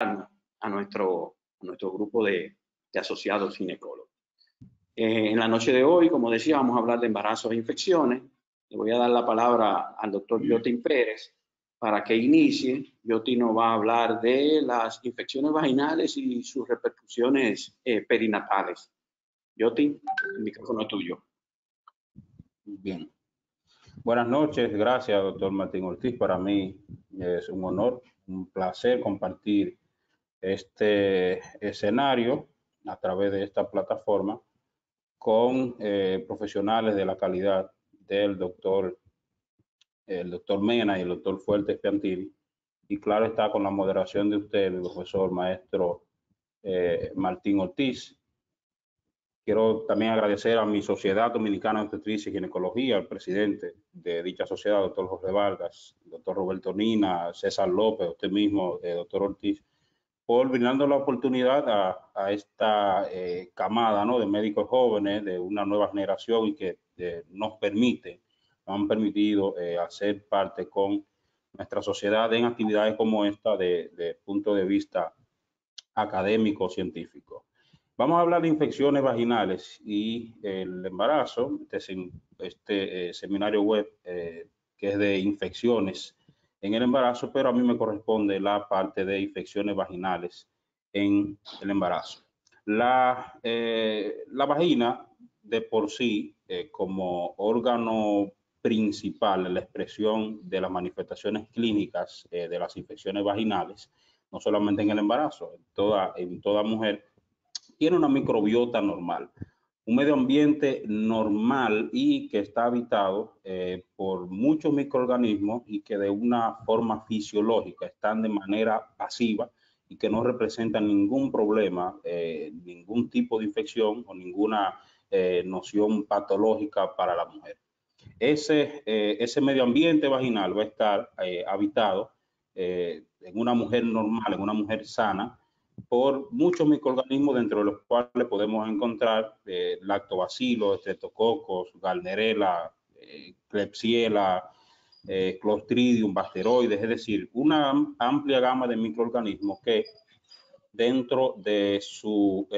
a nuestro grupo de asociados ginecólogos. En la noche de hoy, como decía, vamos a hablar de embarazos e infecciones. Le voy a dar la palabra al doctor Yotin Pérez para que inicie. Yotin nos va a hablar de las infecciones vaginales y sus repercusiones perinatales. Yotin, el micrófono es tuyo. Bien. Buenas noches, gracias, doctor Martín Ortiz. Para mí es un honor, un placer compartir este escenario a través de esta plataforma con profesionales de la calidad del doctor Mena y el doctor Fuertes Piantini. Y claro está, con la moderación de usted, el profesor maestro Martín Ortiz. Quiero también agradecer a mi Sociedad Dominicana de Obstetricia y Ginecología, al presidente de dicha sociedad, doctor Jorge Vargas, doctor Roberto Nina, César López, usted mismo, doctor Ortiz, por brindando la oportunidad a esta camada, ¿no?, de médicos jóvenes, de una nueva generación y que nos han permitido hacer parte con nuestra sociedad en actividades como esta de punto de vista académico, científico. Vamos a hablar de infecciones vaginales y el embarazo, este seminario web que es de infecciones en el embarazo, pero a mí me corresponde la parte de infecciones vaginales en el embarazo. La vagina de por sí, como órgano principal en la expresión de las manifestaciones clínicas de las infecciones vaginales, no solamente en el embarazo, en toda mujer, tiene una microbiota normal, un medio ambiente normal y que está habitado por muchos microorganismos y que de una forma fisiológica están de manera pasiva y que no representan ningún problema, ningún tipo de infección o ninguna noción patológica para la mujer. Ese medio ambiente vaginal va a estar habitado en una mujer normal, en una mujer sana, por muchos microorganismos, dentro de los cuales podemos encontrar lactobacilos, estreptococos, gardnerella, klebsiella, clostridium, bacteroides, es decir, una amplia gama de microorganismos que dentro de su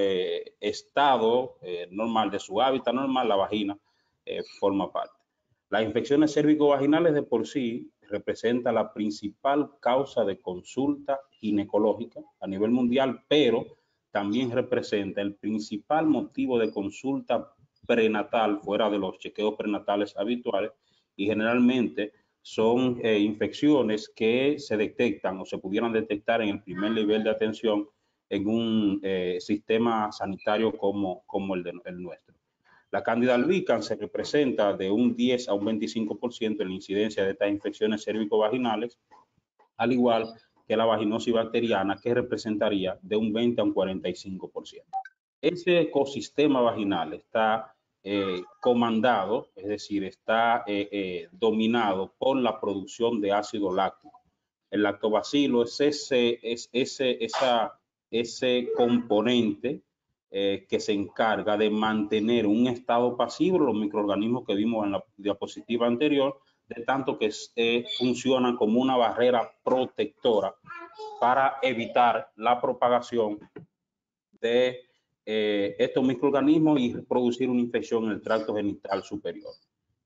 estado normal, de su hábitat normal, la vagina forma parte. Las infecciones cérvico-vaginales de por sí representa la principal causa de consulta ginecológica a nivel mundial, pero también representa el principal motivo de consulta prenatal fuera de los chequeos prenatales habituales y generalmente son infecciones que se detectan o se pudieran detectar en el primer nivel de atención en un sistema sanitario como el nuestro. La Candida albicans se representa de un 10 a un 25% en la incidencia de estas infecciones cérvico-vaginales, al igual que la vaginosis bacteriana, que representaría de un 20 a un 45%. Ese ecosistema vaginal está comandado, es decir, está dominado por la producción de ácido láctico. El lactobacilo es ese componente que se encarga de mantener un estado pasivo los microorganismos que vimos en la diapositiva anterior, de tanto que funcionan como una barrera protectora para evitar la propagación de estos microorganismos y producir una infección en el tracto genital superior.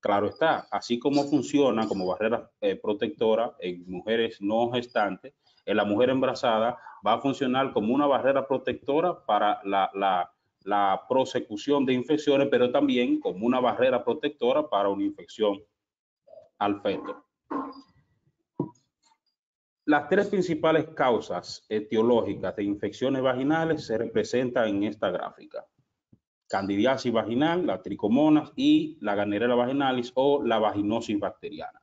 Claro está, así como funciona como barrera protectora en mujeres no gestantes, en la mujer embarazada va a funcionar como una barrera protectora para la prosecución de infecciones, pero también como una barrera protectora para una infección al feto. Las tres principales causas etiológicas de infecciones vaginales se representan en esta gráfica: candidiasis vaginal, la tricomonas y la Gardnerella vaginalis o la vaginosis bacteriana.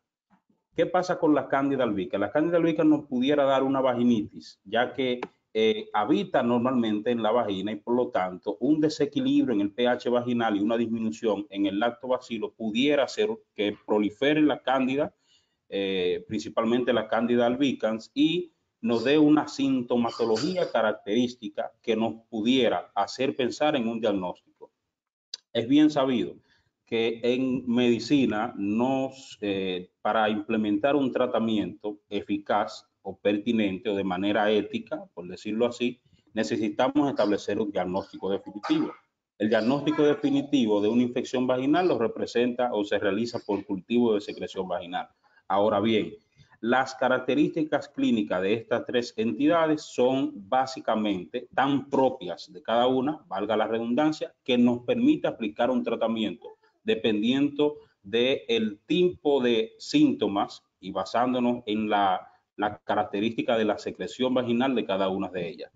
¿Qué pasa con la Candida albicans? La Candida albicans nos pudiera dar una vaginitis, ya que habita normalmente en la vagina y por lo tanto un desequilibrio en el pH vaginal y una disminución en el lactobacilo pudiera hacer que prolifere la cándida, principalmente la Candida albicans, y nos dé una sintomatología característica que nos pudiera hacer pensar en un diagnóstico. Es bien sabido que en medicina para implementar un tratamiento eficaz o pertinente o de manera ética, por decirlo así, necesitamos establecer un diagnóstico definitivo. El diagnóstico definitivo de una infección vaginal lo representa o se realiza por cultivo de secreción vaginal. Ahora bien, las características clínicas de estas tres entidades son básicamente tan propias de cada una, valga la redundancia, que nos permite aplicar un tratamiento dependiendo del tipo de síntomas y basándonos en la característica de la secreción vaginal de cada una de ellas.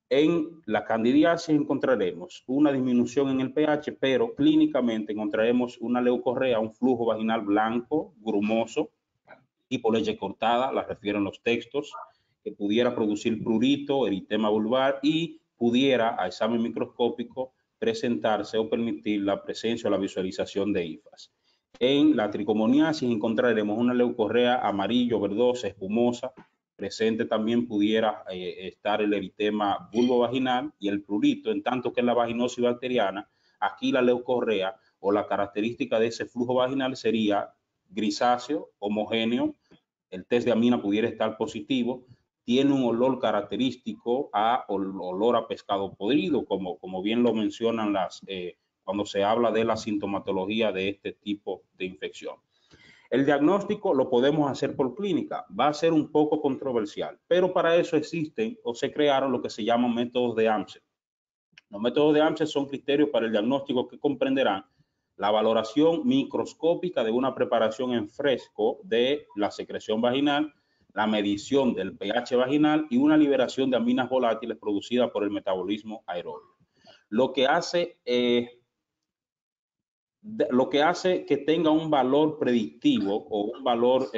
En la candidiasis encontraremos una disminución en el pH, pero clínicamente encontraremos una leucorrea, un flujo vaginal blanco, grumoso, tipo leche cortada, la refieren los textos, que pudiera producir prurito, eritema vulvar y pudiera a examen microscópico presentarse o permitir la presencia o la visualización de hifas. En la tricomoniasis encontraremos una leucorrea amarillo, verdosa, espumosa. Presente también pudiera estar el eritema vulvovaginal y el prurito, en tanto que en la vaginosis bacteriana, aquí la leucorrea o la característica de ese flujo vaginal sería grisáceo, homogéneo, el test de amina pudiera estar positivo, tiene un olor característico a olor a pescado podrido, como bien lo mencionan cuando se habla de la sintomatología de este tipo de infección. El diagnóstico lo podemos hacer por clínica, va a ser un poco controversial, pero para eso existen o se crearon lo que se llaman métodos de AMSET. Los métodos de AMSET son criterios para el diagnóstico que comprenderán la valoración microscópica de una preparación en fresco de la secreción vaginal, la medición del pH vaginal y una liberación de aminas volátiles producida por el metabolismo aeróbio. Lo que hace que tenga un valor predictivo o un valor,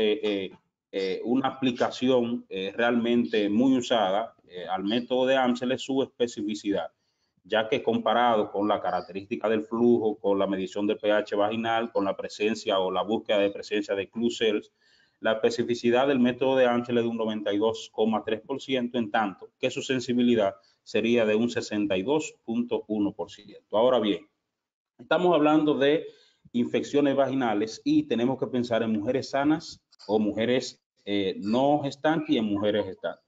una aplicación realmente muy usada al método de AMSET es su especificidad, ya que comparado con la característica del flujo, con la medición del pH vaginal, con la presencia o la búsqueda de presencia de clue cells, la especificidad del método de AMSET es de un 92,3%, en tanto que su sensibilidad sería de un 62,1%. Ahora bien, estamos hablando de infecciones vaginales y tenemos que pensar en mujeres sanas o mujeres no gestantes y en mujeres gestantes.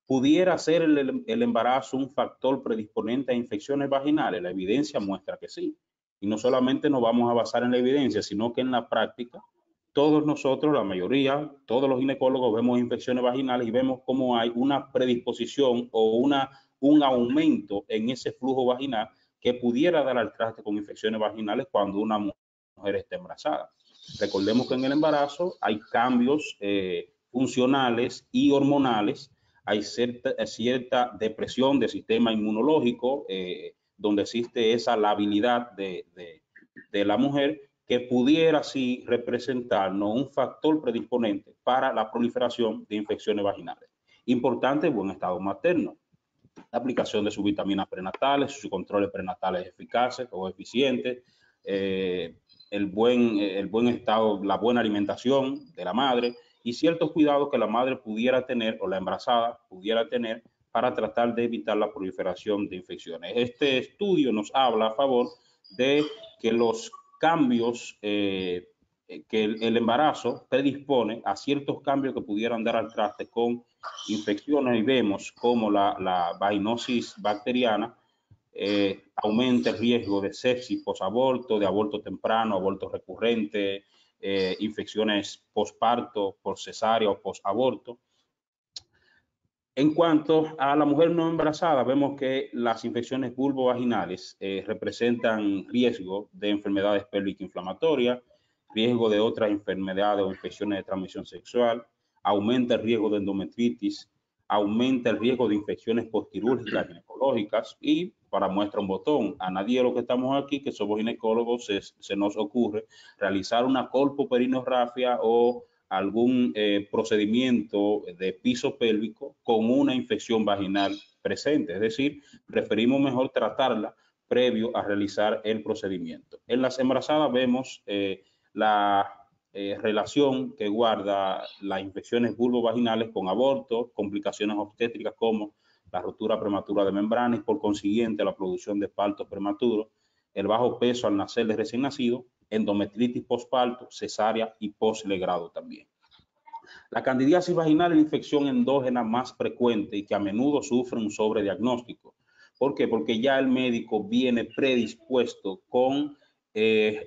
¿Pudiera ser el embarazo un factor predisponente a infecciones vaginales? La evidencia muestra que sí. Y no solamente nos vamos a basar en la evidencia, sino que en la práctica, todos nosotros, la mayoría, todos los ginecólogos vemos infecciones vaginales y vemos cómo hay una predisposición o un aumento en ese flujo vaginal que pudiera dar al traste con infecciones vaginales cuando una mujer está embarazada. Recordemos que en el embarazo hay cambios funcionales y hormonales, hay cierta depresión del sistema inmunológico, donde existe esa labilidad de la mujer que pudiera así representarnos un factor predisponente para la proliferación de infecciones vaginales. Importante el buen estado materno, la aplicación de sus vitaminas prenatales, sus controles prenatales eficaces o eficientes, el buen estado, la buena alimentación de la madre y ciertos cuidados que la madre pudiera tener o la embarazada pudiera tener para tratar de evitar la proliferación de infecciones. Este estudio nos habla a favor de que los cambios que el embarazo predispone a ciertos cambios que pudieran dar al traste con infecciones y vemos como la vaginosis bacteriana aumenta el riesgo de sepsis posaborto, de aborto temprano, aborto recurrente, infecciones posparto, por cesárea o posaborto. En cuanto a la mujer no embarazada, vemos que las infecciones vulvovaginales representan riesgo de enfermedades pélvicas inflamatorias, riesgo de otras enfermedades o infecciones de transmisión sexual, aumenta el riesgo de endometritis, aumenta el riesgo de infecciones postquirúrgicas ginecológicas y, para muestra un botón, a nadie de los que estamos aquí, que somos ginecólogos, se nos ocurre realizar una colpoperinorrafia o algún procedimiento de piso pélvico con una infección vaginal presente. Es decir, preferimos mejor tratarla previo a realizar el procedimiento. En las embarazadas vemos la relación que guarda las infecciones vulvovaginales con abortos, complicaciones obstétricas como la rotura prematura de membrana y por consiguiente la producción de partos prematuros, el bajo peso al nacer de recién nacido, endometritis postparto, cesárea y postlegrado también. La candidiasis vaginal es la infección endógena más frecuente y que a menudo sufre un sobrediagnóstico. ¿Por qué? Porque ya el médico viene predispuesto con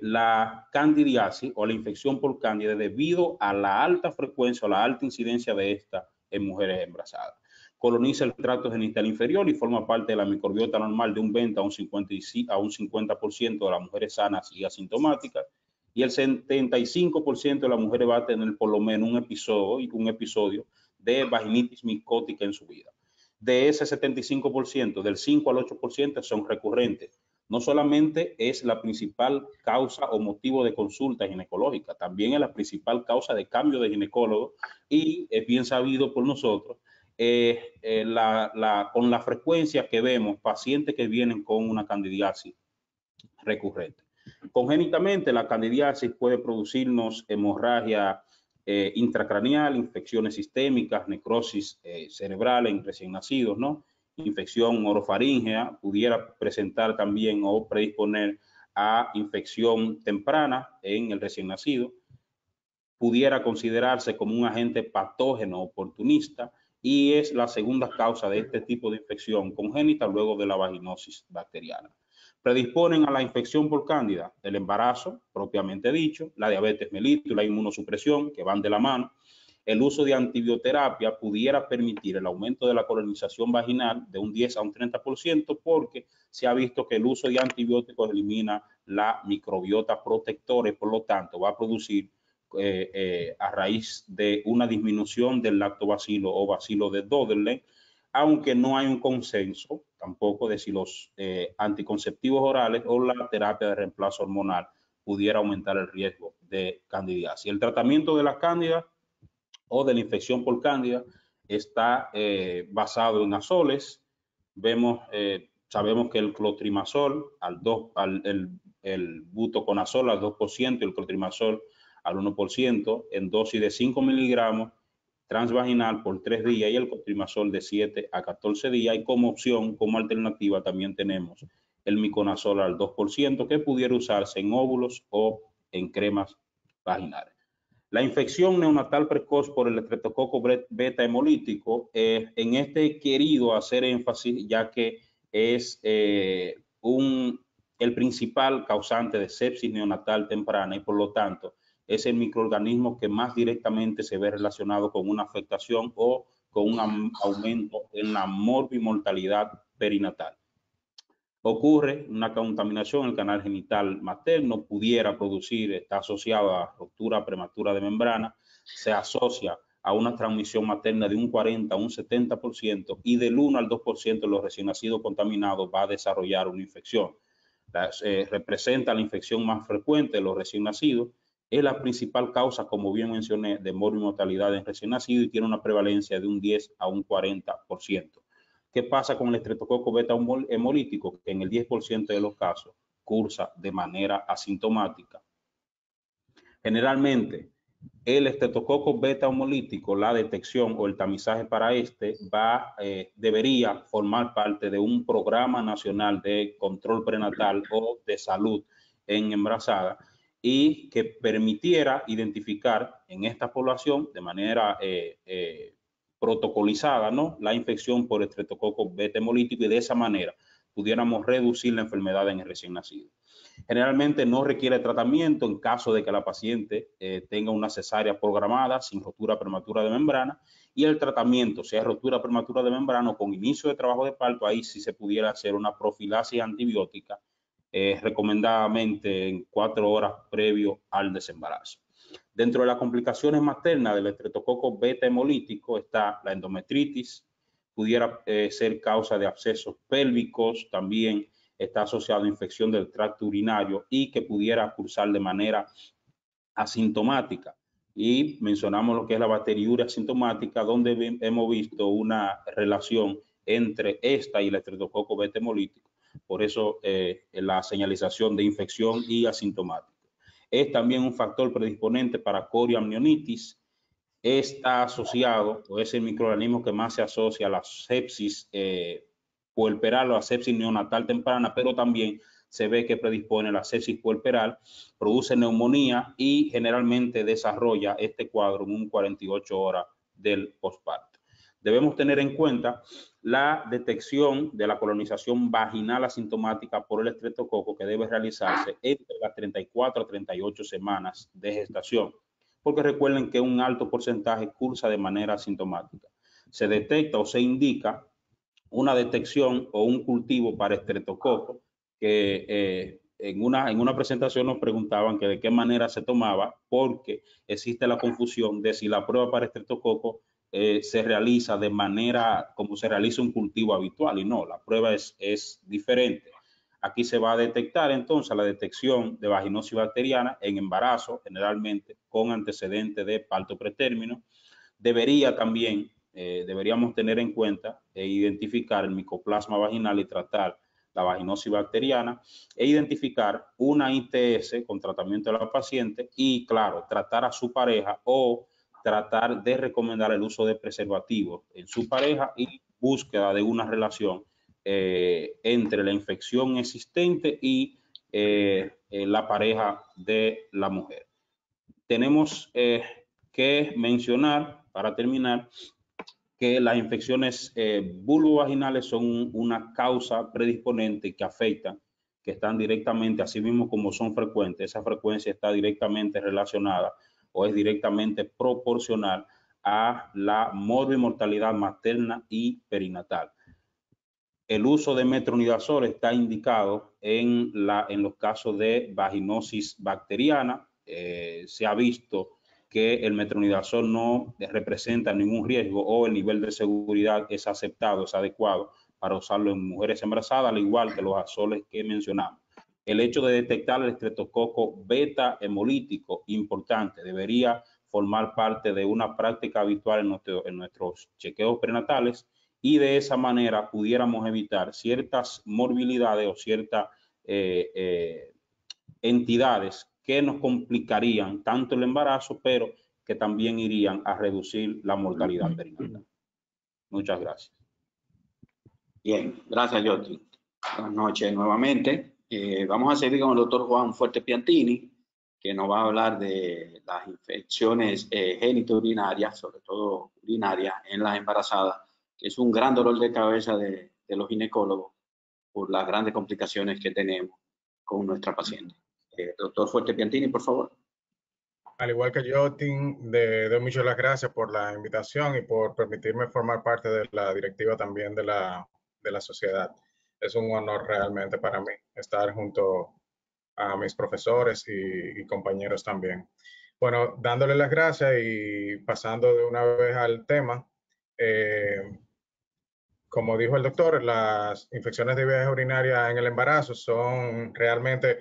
la candidiasis o la infección por cándida debido a la alta frecuencia o la alta incidencia de esta en mujeres embarazadas. Coloniza el tracto genital inferior y forma parte de la microbiota normal de un 20 a un 50% de las mujeres sanas y asintomáticas, y el 75% de las mujeres va a tener por lo menos un episodio de vaginitis micótica en su vida. De ese 75%, del 5 al 8% son recurrentes. No solamente es la principal causa o motivo de consulta ginecológica, también es la principal causa de cambio de ginecólogo, y es bien sabido por nosotros con la frecuencia que vemos pacientes que vienen con una candidiasis recurrente. Congénitamente, la candidiasis puede producirnos hemorragia intracraneal, infecciones sistémicas, necrosis cerebral en recién nacidos, ¿no? Infección orofaríngea, pudiera presentar también o predisponer a infección temprana en el recién nacido, pudiera considerarse como un agente patógeno oportunista, y es la segunda causa de este tipo de infección congénita luego de la vaginosis bacteriana. Predisponen a la infección por cándida el embarazo, propiamente dicho, la diabetes mellitus y la inmunosupresión, que van de la mano. El uso de antibioterapia pudiera permitir el aumento de la colonización vaginal de un 10 a un 30%, porque se ha visto que el uso de antibióticos elimina la microbiota protectora y por lo tanto va a producir a raíz de una disminución del lactobacilo o bacilo de Dodderlein, aunque no hay un consenso tampoco de si los anticonceptivos orales o la terapia de reemplazo hormonal pudiera aumentar el riesgo de candidiasis. El tratamiento de la cándida o de la infección por cándida está basado en azoles. Sabemos que el clotrimazol, el butoconazol al 2% y el clotrimazol al 1%, en dosis de 5 miligramos transvaginal por 3 días, y el clotrimazol de 7 a 14 días. Y como opción, como alternativa, también tenemos el miconazol al 2%, que pudiera usarse en óvulos o en cremas vaginales. La infección neonatal precoz por el estreptococo beta hemolítico, en este he querido hacer énfasis ya que es el principal causante de sepsis neonatal temprana, y por lo tanto es el microorganismo que más directamente se ve relacionado con una afectación o con un aumento en la morbimortalidad perinatal. Ocurre una contaminación en el canal genital materno, pudiera producir, está asociado a ruptura prematura de membrana, se asocia a una transmisión materna de un 40 a un 70%, y del 1 al 2% de los recién nacidos contaminados va a desarrollar una infección. Representa la infección más frecuente de los recién nacidos, es la principal causa, como bien mencioné, de morbimortalidad en recién nacido, y tiene una prevalencia de un 10 a un 40%. ¿Qué pasa con el estreptococo beta hemolítico? Que en el 10% de los casos cursa de manera asintomática. Generalmente, el estreptococo beta hemolítico, la detección o el tamizaje para debería formar parte de un programa nacional de control prenatal o de salud en embarazada, y que permitiera identificar en esta población de manera protocolizada, ¿no?, la infección por estreptococo beta hemolítico, y de esa manera pudiéramos reducir la enfermedad en el recién nacido. Generalmente no requiere tratamiento en caso de que la paciente tenga una cesárea programada sin rotura prematura de membrana, y el tratamiento, sea rotura prematura de membrana o con inicio de trabajo de parto, ahí sí se pudiera hacer una profilaxis antibiótica, recomendadamente en 4 horas previo al desembarazo. Dentro de las complicaciones maternas del estreptococo beta hemolítico está la endometritis, pudiera ser causa de abscesos pélvicos, también está asociado a infección del tracto urinario, y que pudiera cursar de manera asintomática. Y mencionamos lo que es la bacteriuria asintomática, donde hemos visto una relación entre esta y el estreptococo beta hemolítico. Por eso la señalización de infección y asintomática. Es también un factor predisponente para corioamnionitis. Está asociado, o es el microorganismo que más se asocia a la sepsis puerperal o a sepsis neonatal temprana, pero también se ve que predispone a la sepsis puerperal, produce neumonía y generalmente desarrolla este cuadro en un 48 horas del posparto. Debemos tener en cuenta la detección de la colonización vaginal asintomática por el estreptococo, que debe realizarse entre las 34 a 38 semanas de gestación, porque recuerden que un alto porcentaje cursa de manera asintomática. Se detecta o se indica una detección o un cultivo para estreptococo, que en una presentación nos preguntaban que de qué manera se tomaba, porque existe la confusión de si la prueba para estreptococo se realiza de manera como se realiza un cultivo habitual, y no, la prueba es diferente. Aquí se va a detectar entonces la detección de vaginosis bacteriana en embarazo, generalmente con antecedente de parto pretérmino. Deberíamos tener en cuenta e identificar el micoplasma vaginal y tratar la vaginosis bacteriana, e identificar una ITS con tratamiento de la paciente y, claro, tratar a su pareja o tratar de recomendar el uso de preservativos en su pareja y búsqueda de una relación entre la infección existente y la pareja de la mujer. Tenemos que mencionar, para terminar, que las infecciones vulvovaginales son una causa predisponente que afectan, que están directamente, así mismo como son frecuentes, esa frecuencia está directamente relacionada o es directamente proporcional a la morbimortalidad materna y perinatal. El uso de metronidazol está indicado en los casos de vaginosis bacteriana. Se ha visto que el metronidazol no representa ningún riesgo o el nivel de seguridad es aceptado, es adecuado para usarlo en mujeres embarazadas, al igual que los azoles que mencionamos. El hecho de detectar el estreptococo beta hemolítico, importante, debería formar parte de una práctica habitual en nuestros chequeos prenatales, y de esa manera pudiéramos evitar ciertas morbilidades o ciertas entidades que nos complicarían tanto el embarazo, pero que también irían a reducir la mortalidad perinatal. Muchas gracias. Bien, gracias, Joti. Buenas noches nuevamente. Vamos a seguir con el doctor Juan Fuerte Piantini, que nos va a hablar de las infecciones genitourinarias, sobre todo urinarias, en las embarazadas, que es un gran dolor de cabeza de los ginecólogos por las grandes complicaciones que tenemos con nuestra paciente. Doctor Fuerte Piantini, por favor. Al igual que yo, Tim, doy muchas las gracias por la invitación y por permitirme formar parte de la directiva también de la sociedad. Es un honor realmente para mí estar junto a mis profesores y compañeros también. Bueno, dándole las gracias y pasando de una vez al tema, como dijo el doctor, las infecciones de vías urinarias en el embarazo son realmente